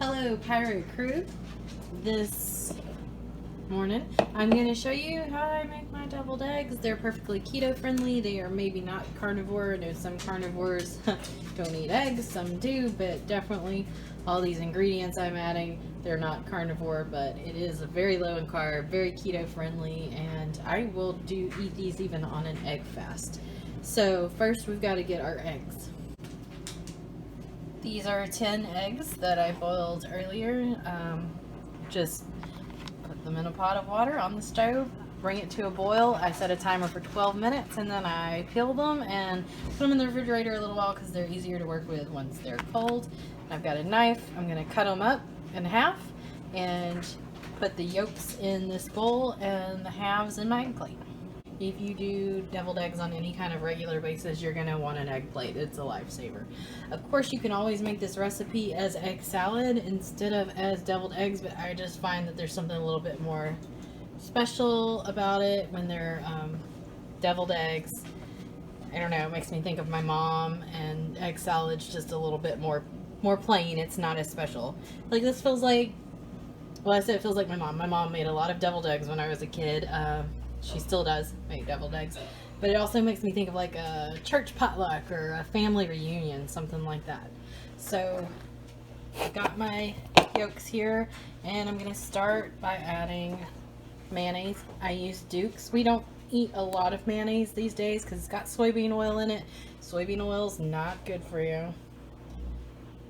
Hello Pirate Crew. This morning I'm going to show you how I make my deviled eggs. They're perfectly keto friendly. They are maybe not carnivore. I know some carnivores don't eat eggs, some do, but definitely all these ingredients I'm adding, they're not carnivore, but it is very low in carb, very keto friendly, and I will eat these even on an egg fast. So first we've got to get our eggs. These are 10 eggs that I boiled earlier. Just put them in a pot of water on the stove, bring it to a boil. I set a timer for 12 minutes and then I peel them and put them in the refrigerator a little while because they're easier to work with once they're cold. I've got a knife. I'm going to cut them up in half and put the yolks in this bowl and the halves in my egg plate. If you do deviled eggs on any kind of regular basis, you're going to want an egg plate. It's a lifesaver. Of course, you can always make this recipe as egg salad instead of as deviled eggs, but I just find that there's something a little bit more special about it when they're deviled eggs. I don't know, it makes me think of my mom, and egg salad's just a little bit more plain. It's not as special. Like this feels like, well, I said it feels like my mom. My mom made a lot of deviled eggs when I was a kid. She still does make deviled eggs, but it also makes me think of like a church potluck or a family reunion, something like that. So I got my yolks here and I'm going to start by adding mayonnaise. I use Duke's. We don't eat a lot of mayonnaise these days because it's got soybean oil in it. Soybean oil is not good for you,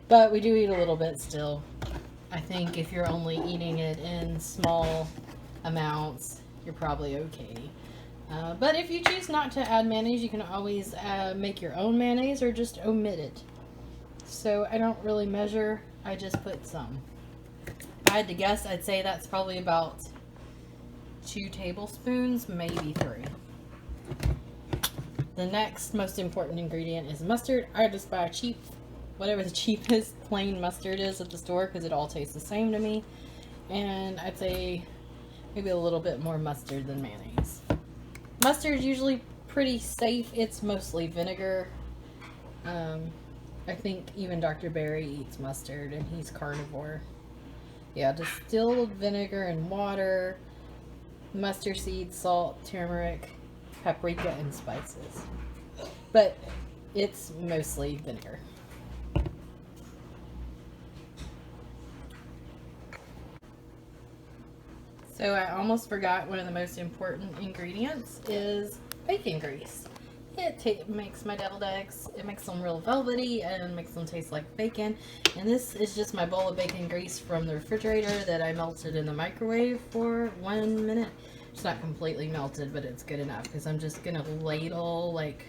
but we do eat a little bit still. I think if you're only eating it in small amounts, you're probably okay. But if you choose not to add mayonnaise, you can always make your own mayonnaise or just omit it. So I don't really measure, I just put some. If I had to guess, I'd say that's probably about 2 tablespoons, maybe 3. The next most important ingredient is mustard. I just buy whatever the cheapest plain mustard is at the store because it all tastes the same to me. And I'd say maybe a little bit more mustard than mayonnaise. Mustard is usually pretty safe. It's mostly vinegar. I think even Dr. Berry eats mustard and he's carnivore. Yeah, distilled vinegar and water, mustard seed, salt, turmeric, paprika, and spices. But it's mostly vinegar. So I almost forgot one of the most important ingredients is bacon grease. It makes my deviled eggs, it makes them real velvety and makes them taste like bacon. And this is just my bowl of bacon grease from the refrigerator that I melted in the microwave for 1 minute. It's not completely melted, but it's good enough because I'm just going to ladle like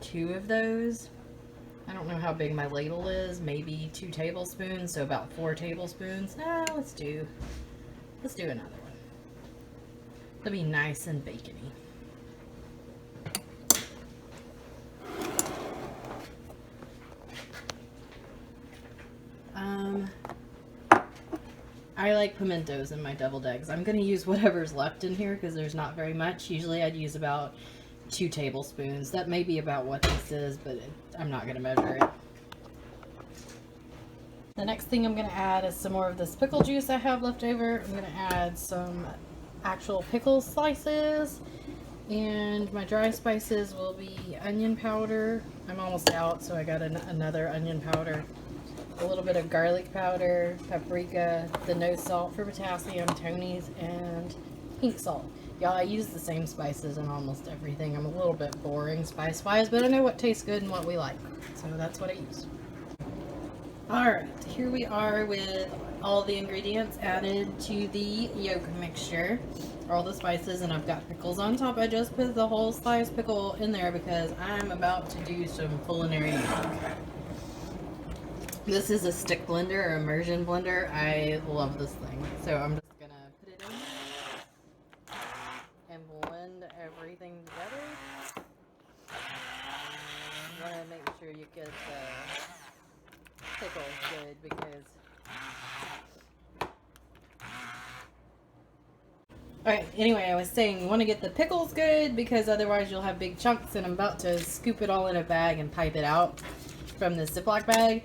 2 of those. I don't know how big my ladle is, maybe 2 tablespoons, so about 4 tablespoons. Let's do another one. It'll be nice and bacony. I like pimentos in my deviled eggs. I'm going to use whatever's left in here because there's not very much. Usually I'd use about 2 tablespoons. That may be about what this is, but I'm not going to measure it. The next thing I'm going to add is some more of this pickle juice I have left over. I'm going to add some actual pickle slices, and my dry spices will be onion powder. I'm almost out, so I got another onion powder, a little bit of garlic powder, paprika, the no salt for potassium, Tony's, and pink salt. Y'all, I use the same spices in almost everything. I'm a little bit boring spice-wise, but I know what tastes good and what we like, so that's what I use. Alright, here we are with all the ingredients added to the yolk mixture, all the spices, and I've got pickles on top. I just put the whole sliced pickle in there because I'm about to do some culinary magic. This is a stick blender or immersion blender. I love this thing. So I'm just going to put it in and blend everything together. You want to make sure you get the pickles good because... Alright, anyway, I was saying you want to get the pickles good because otherwise you'll have big chunks, and I'm about to scoop it all in a bag and pipe it out from the Ziploc bag.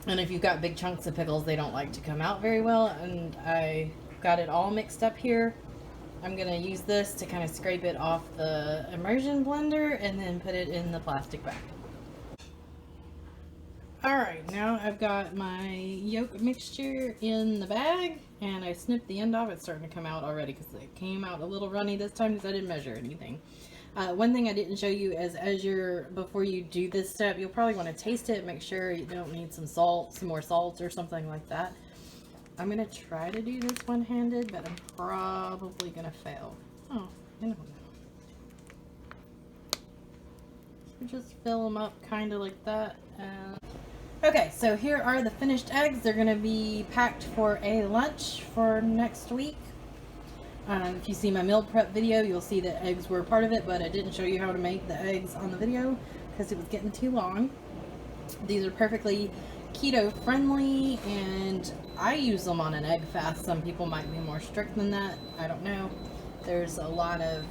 And if you've got big chunks of pickles, they don't like to come out very well. And I got it all mixed up here. I'm going to use this to kind of scrape it off the immersion blender and then put it in the plastic bag. Alright, now I've got my yolk mixture in the bag, and I snipped the end off. It's starting to come out already because it came out a little runny this time because I didn't measure anything. One thing I didn't show you is before you do this step, you'll probably want to taste it, make sure you don't need some more salt or something like that. I'm going to try to do this one-handed, but I'm probably going to fail. Oh, you know. So just fill them up kind of like that. Okay, so here are the finished eggs. They're going to be packed for a lunch for next week. If you see my meal prep video, you'll see that eggs were part of it, but I didn't show you how to make the eggs on the video because it was getting too long. These are perfectly keto friendly, and I use them on an egg fast. Some people might be more strict than that. I don't know. There's a lot of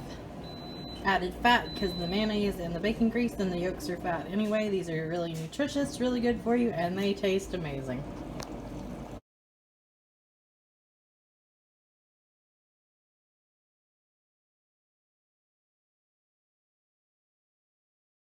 added fat because of the mayonnaise and the bacon grease, and the yolks are fat anyway. These are really nutritious, really good for you, and they taste amazing.